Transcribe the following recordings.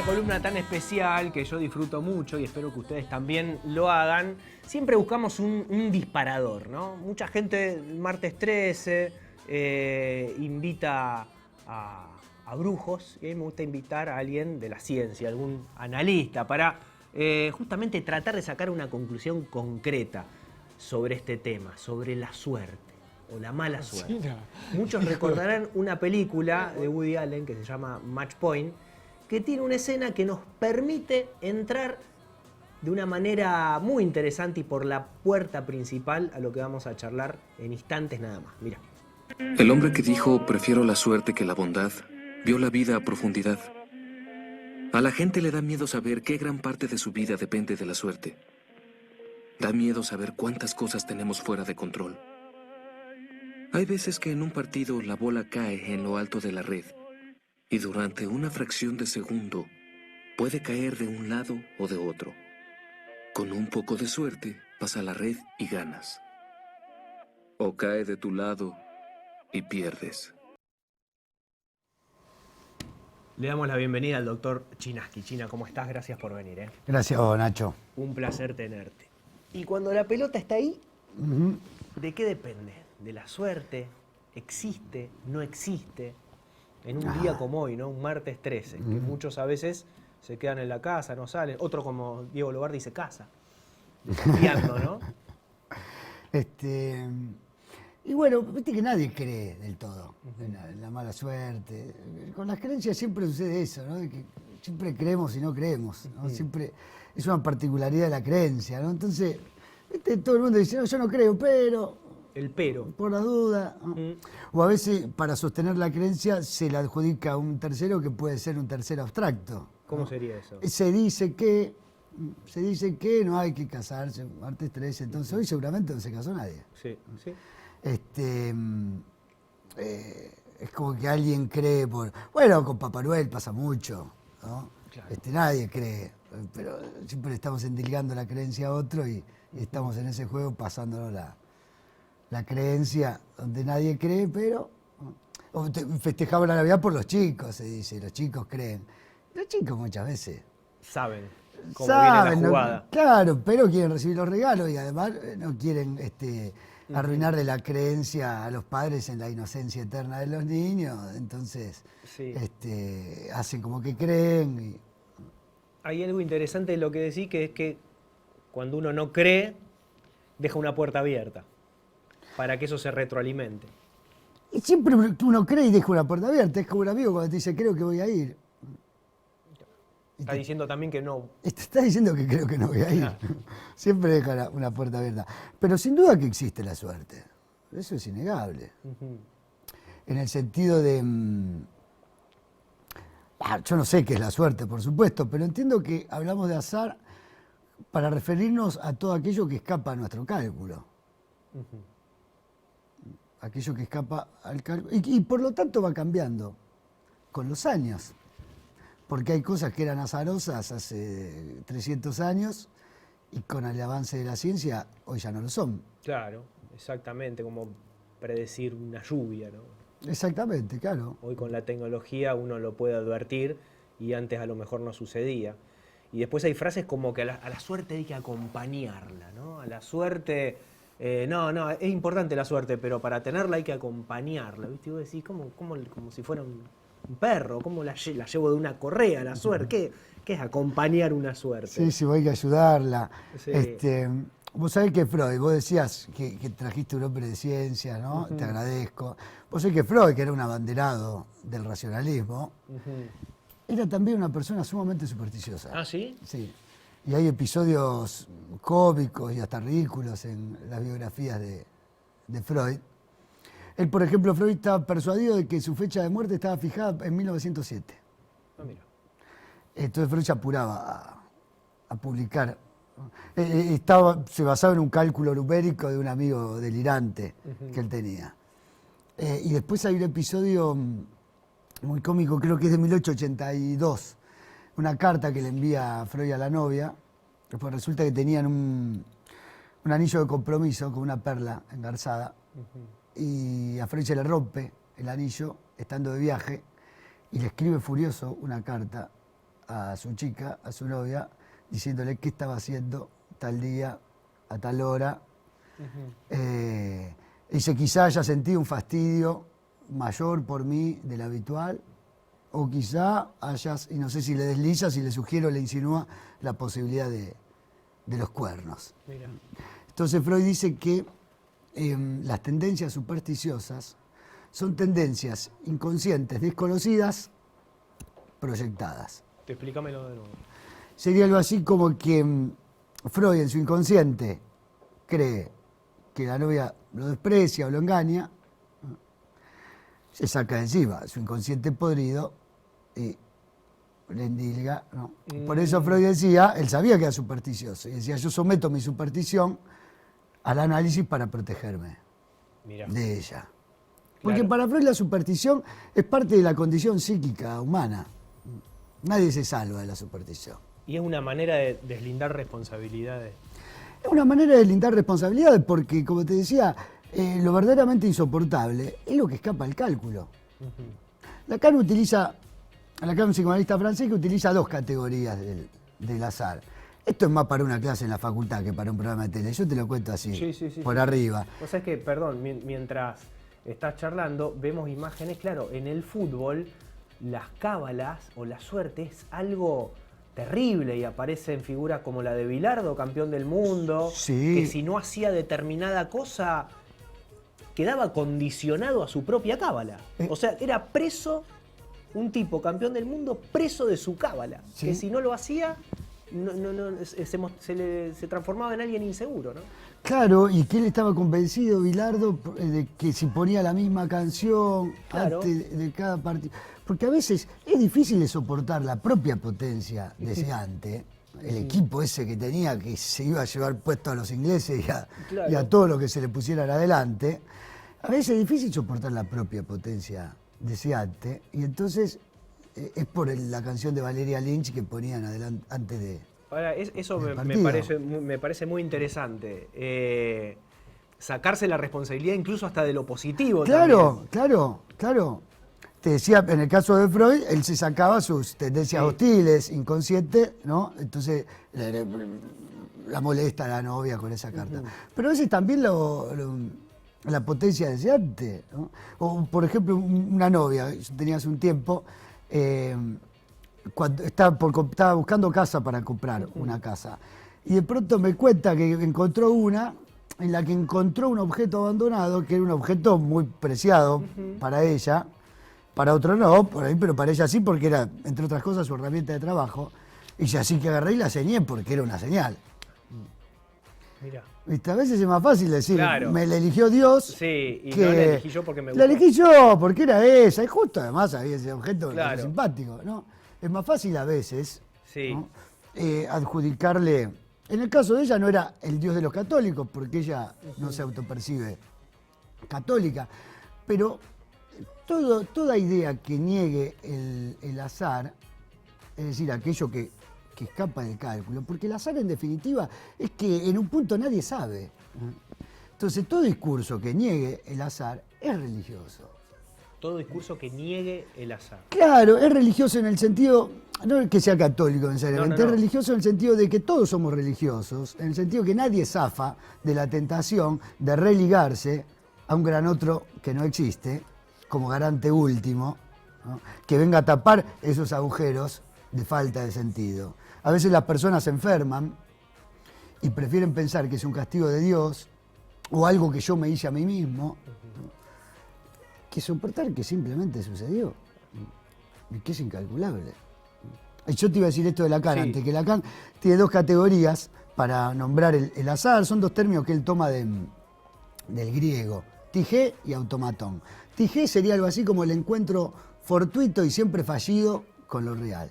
columna tan especial que yo disfruto mucho y espero que ustedes también lo hagan, siempre buscamos un disparador, ¿no? Mucha gente el martes 13 invita a brujos, y a mí me gusta invitar a alguien de la ciencia, algún analista, para justamente tratar de sacar una conclusión concreta sobre este tema, sobre la suerte o la mala suerte. Muchos recordarán una película de Woody Allen que se llama Match Point, que tiene una escena que nos permite entrar de una manera muy interesante y por la puerta principal a lo que vamos a charlar en instantes nada más. Mira. El hombre que dijo prefiero la suerte que la bondad vio la vida a profundidad. A la gente le da miedo saber qué gran parte de su vida depende de la suerte. Da miedo saber cuántas cosas tenemos fuera de control. Hay veces que en un partido la bola cae en lo alto de la red y durante una fracción de segundo puede caer de un lado o de otro. Con un poco de suerte pasa la red y ganas. O cae de tu lado y pierdes. Le damos la bienvenida al doctor Chinaski. China, ¿cómo estás? Gracias por venir. Gracias, Nacho. Un placer tenerte. Y cuando la pelota está ahí, ¿de qué depende? ¿De la suerte? ¿Existe? ¿No existe? En un día como hoy, ¿no? Un martes 13, que muchos a veces se quedan en la casa, no salen. Otro, como Diego Lobardi, se casa. Desconfiando, ¿no? Y bueno, viste que nadie cree del todo en la mala suerte. Con las creencias siempre sucede eso, ¿no? De que siempre creemos y no creemos, ¿no? Siempre es una particularidad de la creencia, ¿no? Entonces, viste, todo el mundo dice, no, yo no creo, pero... El pero. Por la duda. ¿No? O a veces, para sostener la creencia, se la adjudica a un tercero que puede ser un tercero abstracto. ¿Cómo ¿no? sería eso? Se dice que no hay que casarse, martes 13, entonces hoy seguramente no se casó nadie. Sí, sí. Es como que alguien cree por... Bueno, con Papá Noel pasa mucho, ¿no? Claro. Nadie cree, pero siempre estamos endilgando la creencia a otro y estamos en ese juego pasándonos la creencia donde nadie cree, pero... Festejamos la Navidad por los chicos, se dice, los chicos creen. Los chicos muchas veces... Saben cómo viene la jugada. No, claro, pero quieren recibir los regalos y además no quieren... arruinarle la creencia a los padres en la inocencia eterna de los niños, entonces sí. Hacen como que creen. Y... Hay algo interesante de lo que decís, que es que cuando uno no cree, deja una puerta abierta para que eso se retroalimente. Y siempre uno cree y deja una puerta abierta, es como un amigo cuando te dice creo que voy a ir. Está diciendo también que no. Está diciendo que creo que no voy a ir. Siempre deja una puerta abierta. Pero sin duda que existe la suerte. Eso es innegable. En el sentido de... yo no sé qué es la suerte, por supuesto, pero entiendo que hablamos de azar para referirnos a todo aquello que escapa a nuestro cálculo. Aquello que escapa al cálculo. Y por lo tanto va cambiando con los años. Porque hay cosas que eran azarosas hace 300 años y con el avance de la ciencia hoy ya no lo son. Claro, exactamente, como predecir una lluvia, ¿no? Exactamente, claro. Hoy con la tecnología uno lo puede advertir y antes a lo mejor no sucedía. Y después hay frases como que a la suerte hay que acompañarla, ¿no? A la suerte, no, es importante la suerte, pero para tenerla hay que acompañarla, ¿viste? Y vos decís, como si fuera un perro, ¿cómo la llevo de una correa la suerte? ¿Qué es acompañar una suerte? Sí, hay que ayudarla. Sí. Vos sabés que Freud, vos decías que trajiste un hombre de ciencia, ¿no? Te agradezco. Vos sabés que Freud, que era un abanderado del racionalismo, era también una persona sumamente supersticiosa. ¿Ah, sí? Sí. Y hay episodios cómicos y hasta ridículos en las biografías de Freud. Él, por ejemplo, Freud estaba persuadido de que su fecha de muerte estaba fijada en 1907. Ah, mira. Entonces Freud se apuraba a publicar. Se basaba en un cálculo numérico de un amigo delirante que él tenía. Y después hay un episodio muy cómico, creo que es de 1882, una carta que le envía Freud a la novia, después resulta que tenían un anillo de compromiso con una perla engarzada. Y a Freud se le rompe el anillo estando de viaje y le escribe furioso una carta a su chica, a su novia, diciéndole qué estaba haciendo tal día, a tal hora. Dice, quizá haya sentido un fastidio mayor por mí del habitual, o quizá hayas, y no sé si le desliza, si le sugiero, le insinúa la posibilidad de los cuernos. Mira. Entonces Freud dice que las tendencias supersticiosas son tendencias inconscientes, desconocidas, proyectadas. Explícamelo de nuevo. Sería algo así como que Freud en su inconsciente cree que la novia lo desprecia o lo engaña, se saca de encima su inconsciente podrido y le endilga, ¿no? Por eso Freud decía, él sabía que era supersticioso, y decía, yo someto mi superstición al análisis para protegerme de ella. Porque para Freud la superstición es parte de la condición psíquica humana. Nadie se salva de la superstición. Y es una manera de deslindar responsabilidades. Es una manera de deslindar responsabilidades porque, como te decía, lo verdaderamente insoportable es lo que escapa al cálculo. Lacan, un psicoanalista francés, que utiliza dos categorías del azar. Esto es más para una clase en la facultad que para un programa de tele. Yo te lo cuento así, por arriba. O sea, es que, perdón, mientras estás charlando, vemos imágenes, claro, en el fútbol, las cábalas o la suerte es algo terrible y aparecen figuras como la de Bilardo, campeón del mundo, que si no hacía determinada cosa, quedaba condicionado a su propia cábala. O sea, era preso, un tipo campeón del mundo, preso de su cábala, que si no lo hacía, se transformaba en alguien inseguro, ¿no? Claro, y que él estaba convencido, Bilardo, de que si ponía la misma canción antes de cada partido. Porque a veces es difícil de soportar la propia potencia deseante, el equipo ese que tenía, que se iba a llevar puesto a los ingleses y a todo lo que se le pusieran adelante. A veces es difícil soportar la propia potencia deseante, y entonces es por la canción de Valeria Lynch que ponían adelante antes de... Ahora, eso me parece muy interesante. Sacarse la responsabilidad incluso hasta de lo positivo. Claro, claro. Te decía, en el caso de Freud, él se sacaba sus tendencias hostiles, inconscientes, ¿no? Entonces la molesta a la novia con esa carta. Pero a veces también la potencia deseante, ¿no? O, por ejemplo, una novia, yo tenía hace un tiempo, cuando estaba buscando casa para comprar una casa, y de pronto me cuenta que encontró una en la que encontró un objeto abandonado, que era un objeto muy preciado para ella, para otro no, por ahí, pero para ella sí, porque era, entre otras cosas, su herramienta de trabajo. Y yo así que agarré y la señé porque era una señal. Mira. ¿Viste? A veces es más fácil decir, claro, me la eligió Dios. Sí, y no la elegí yo porque me gustó. La elegí yo porque era esa, y justo además había ese objeto claro, simpático, ¿no? Es más fácil a veces, sí, ¿no? Adjudicarle. En el caso de ella no era el Dios de los católicos, porque ella no se autopercibe católica, pero toda idea que niegue el azar, es decir, aquello que escapa del cálculo, porque el azar en definitiva es que en un punto nadie sabe. Entonces todo discurso que niegue el azar es religioso. Todo discurso que niegue el azar. Claro, es religioso en el sentido, no que sea católico necesariamente, es religioso en el sentido de que todos somos religiosos, en el sentido que nadie zafa de la tentación de religarse a un gran otro que no existe, como garante último, ¿no? Que venga a tapar esos agujeros de falta de sentido. A veces las personas se enferman y prefieren pensar que es un castigo de Dios o algo que yo me hice a mí mismo, ¿no? Que soportar que simplemente sucedió y que es incalculable. Yo te iba a decir esto de Lacan antes, que Lacan tiene dos categorías para nombrar el azar, son dos términos que él toma del griego, tigé y automatón. Tigé sería algo así como el encuentro fortuito y siempre fallido con lo real.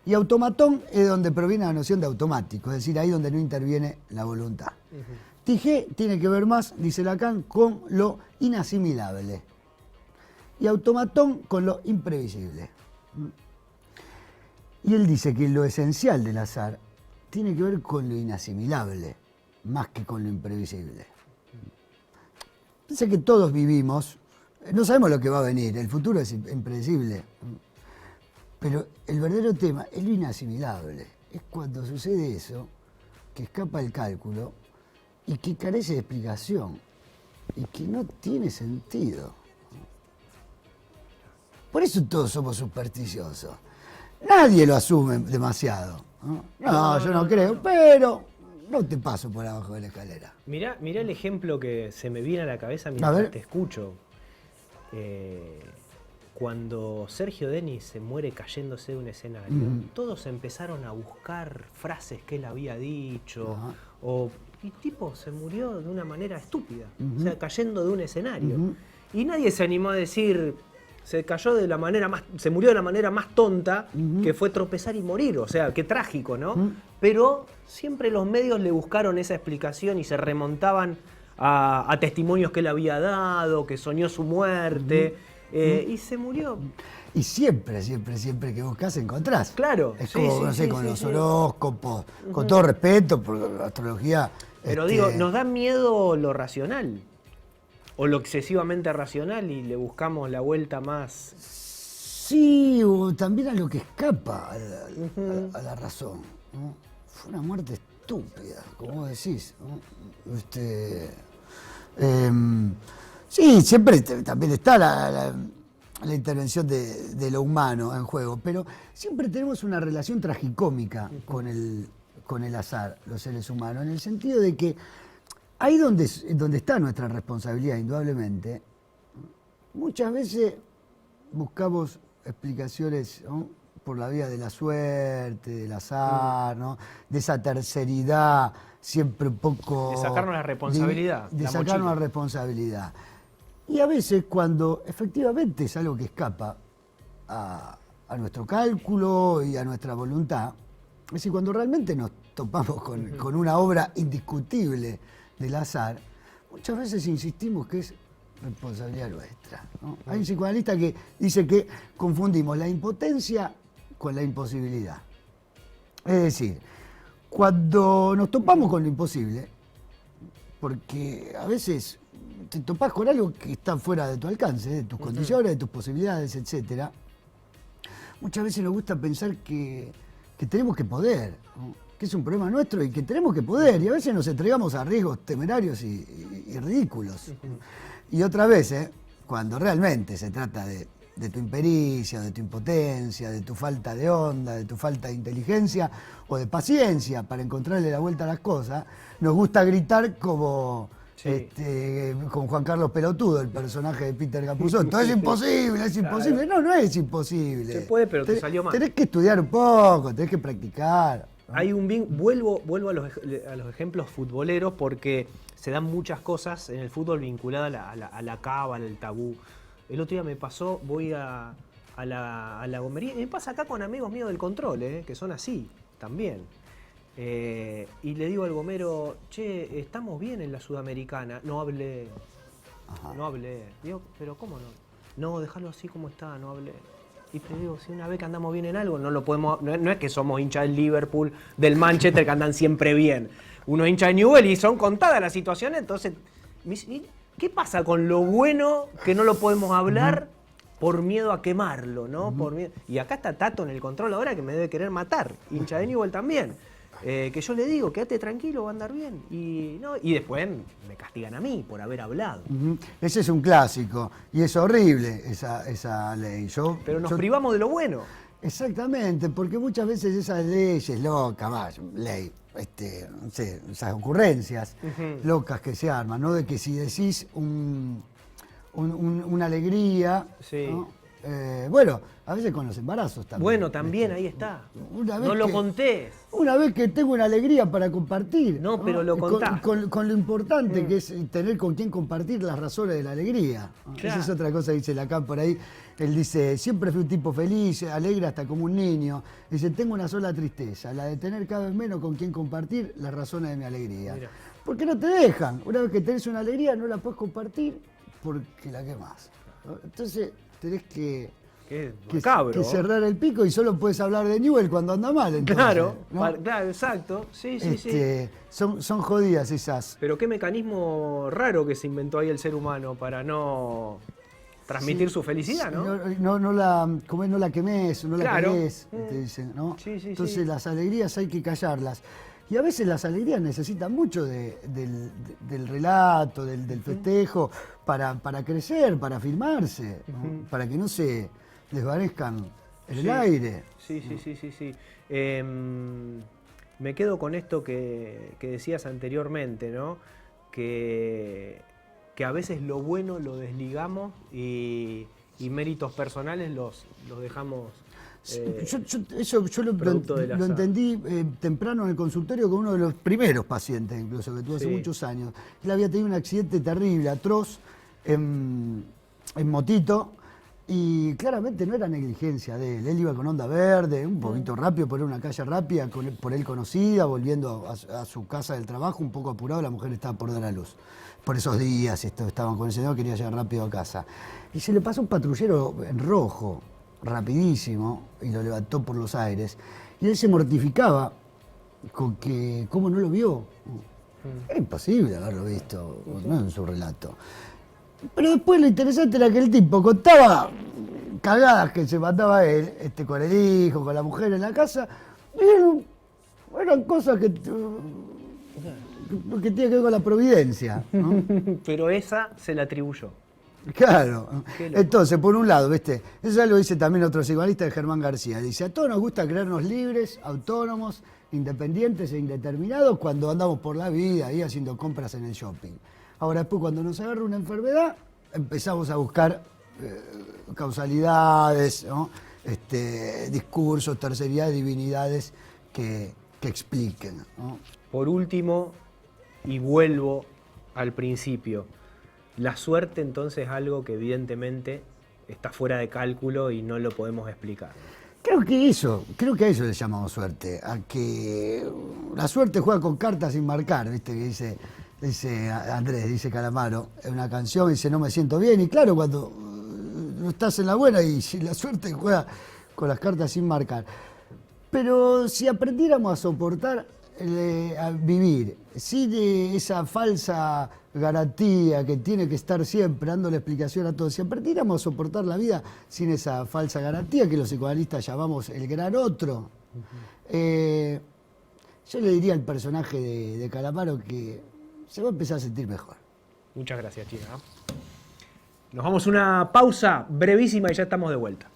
Y automatón es de donde proviene la noción de automático, es decir, ahí donde no interviene la voluntad. Tigé tiene que ver más, dice Lacan, con lo inasimilable. Y automatón con lo imprevisible. Y él dice que lo esencial del azar tiene que ver con lo inasimilable, más que con lo imprevisible. Piensa que todos vivimos, no sabemos lo que va a venir, el futuro es impredecible. Pero el verdadero tema es lo inasimilable. Es cuando sucede eso, que escapa el cálculo y que carece de explicación y que no tiene sentido. Por eso todos somos supersticiosos. Nadie lo asume demasiado. No, yo no creo, pero no te paso por abajo de la escalera. Mirá el ejemplo que se me viene a la cabeza mientras te escucho. Cuando Sergio Denis se muere cayéndose de un escenario, todos empezaron a buscar frases que él había dicho, y tipo se murió de una manera estúpida, o sea, cayendo de un escenario. Y nadie se animó a decir, se murió de la manera más tonta, que fue tropezar y morir, o sea, qué trágico, ¿no? Pero siempre los medios le buscaron esa explicación y se remontaban a testimonios que él había dado, que soñó su muerte. Y se murió. Y siempre que buscas encontrás. Claro. Es como, no sé, con los horóscopos, con todo respeto, porque la astrología... Pero digo, nos da miedo lo racional, o lo excesivamente racional, y le buscamos la vuelta más... Sí, o también a lo que escapa a la razón, ¿no? Fue una muerte estúpida, como vos decís, ¿no? Sí, siempre también está la intervención de lo humano en juego, pero siempre tenemos una relación tragicómica con el azar, los seres humanos, en el sentido de que ahí donde está nuestra responsabilidad, indudablemente, muchas veces buscamos explicaciones, ¿no?, por la vía de la suerte, del azar, ¿no?, de esa terceridad siempre un poco... De sacarnos la responsabilidad. De sacarnos la responsabilidad. Y a veces cuando efectivamente es algo que escapa a nuestro cálculo y a nuestra voluntad, es decir, cuando realmente nos topamos con una obra indiscutible del azar, muchas veces insistimos que es responsabilidad nuestra, ¿no? Hay un psicoanalista que dice que confundimos la impotencia con la imposibilidad. Es decir, cuando nos topamos con lo imposible, porque a veces te topás con algo que está fuera de tu alcance, de tus condiciones, de tus posibilidades, etc. Muchas veces nos gusta pensar que tenemos que poder, ¿no?, que es un problema nuestro y que tenemos que poder, y a veces nos entregamos a riesgos temerarios y ridículos. Y otras veces, cuando realmente se trata de tu impericia, de tu impotencia, de tu falta de onda, de tu falta de inteligencia o de paciencia para encontrarle la vuelta a las cosas, nos gusta gritar como... Sí. Con Juan Carlos Pelotudo, el personaje de Peter Capusotto. Todo es imposible, es imposible. Claro. No es imposible. Se puede, pero te salió mal. Tenés que estudiar un poco, tenés que practicar, ¿no? Hay vuelvo a los ejemplos futboleros, porque se dan muchas cosas en el fútbol vinculadas a la cábala, al tabú. El otro día me pasó, voy a la gomería, y me pasa acá con amigos míos del control, que son así también. Y le digo al gomero, che, estamos bien en la Sudamericana. No hablé. No hablé. Digo, pero ¿cómo no? No, déjalo así como está, no hablé. Y te digo, si una vez que andamos bien en algo, no lo podemos. No es que somos hinchas del Liverpool, del Manchester, que andan siempre bien. Uno es hincha de Newell y son contadas las situaciones, entonces. ¿Qué pasa con lo bueno que no lo podemos hablar por miedo a quemarlo, ¿no? Por miedo. Y acá está Tato en el control ahora, que me debe querer matar. Hincha de Newell también. Que yo le digo, quédate tranquilo, va a andar bien. Y después me castigan a mí por haber hablado. Ese es un clásico. Y es horrible esa ley. Pero nos privamos de lo bueno. Exactamente, porque muchas veces esas leyes locas, ley, no sé, esas ocurrencias locas que se arman, ¿no? De que si decís una alegría, sí, ¿no? Bueno, a veces con los embarazos también. Bueno, también, ahí está. No lo contés. Una vez que tengo una alegría para compartir. No, pero lo contás. Con lo importante que es tener con quién compartir las razones de la alegría. Claro. Esa es otra cosa que dice Lacan por ahí. Él dice, siempre fui un tipo feliz, alegre hasta como un niño. Dice, tengo una sola tristeza, la de tener cada vez menos con quién compartir las razones de mi alegría. Mira. Porque no te dejan. Una vez que tenés una alegría no la puedes compartir porque la quemás. Entonces tenés que cerrar el pico y solo puedes hablar de Newell cuando anda mal. Entonces, claro, ¿no? Claro, exacto. Sí. Son jodidas esas. Pero qué mecanismo raro que se inventó ahí el ser humano para no transmitir Sí, su felicidad, ¿no? Como es, no la quemes, no la Claro. querés, te dicen, ¿no? Sí, sí, Entonces sí. las alegrías hay que callarlas. Y a veces las alegrías necesitan mucho del relato, del festejo, para crecer, para afirmarse, ¿no? Para que no se desvanezcan en el Sí. aire. Sí, sí, sí, sí, sí. Me quedo con esto que decías anteriormente, ¿no? Que a veces lo bueno lo desligamos y méritos personales los dejamos Eso yo producto del lo azar. entendí temprano en el consultorio con uno de los primeros pacientes, incluso, que tuve hace Sí. muchos años. Él había tenido un accidente terrible, atroz, en motito, y claramente no era negligencia de él. Él iba con onda verde, un poquito rápido, por una calle rápida, por él conocida, volviendo a su casa del trabajo, un poco apurado, la mujer estaba por dar a luz. Por esos días estaban con el señor, quería llegar rápido a casa. Y se le pasó un patrullero en rojo, rapidísimo, y lo levantó por los aires. Y él se mortificaba con que, ¿cómo no lo vio? Era imposible haberlo visto, no en su relato. Pero después lo interesante era que el tipo contaba cagadas que se mandaba él, con el hijo, con la mujer en la casa, y eran cosas que tienen que ver con la providencia, ¿no? Pero esa se la atribuyó. Claro. Qué loco. Entonces, por un lado, ¿viste? Eso ya lo dice también otro psicoanalista de Germán García. Dice, a todos nos gusta creernos libres, autónomos, independientes e indeterminados cuando andamos por la vida y haciendo compras en el shopping. Ahora después, cuando nos agarra una enfermedad, empezamos a buscar causalidades, ¿no? Discursos, terceridades, divinidades que expliquen, ¿no? Por último, y vuelvo al principio, la suerte entonces es algo que evidentemente está fuera de cálculo y no lo podemos explicar. Creo que a eso le llamamos suerte, a que la suerte juega con cartas sin marcar, ¿viste? Que dice Andrés, dice Calamaro, en una canción, dice no me siento bien, y claro, cuando no estás en la buena y si la suerte juega con las cartas sin marcar. Pero si aprendiéramos a soportar, a vivir sin esa falsa garantía que tiene que estar siempre dándole explicación a todos, si aprendiéramos a soportar la vida sin esa falsa garantía que los psicoanalistas llamamos el gran otro, yo le diría al personaje de Calamaro que se va a empezar a sentir mejor. Muchas gracias, China. Nos vamos a una pausa brevísima y ya estamos de vuelta.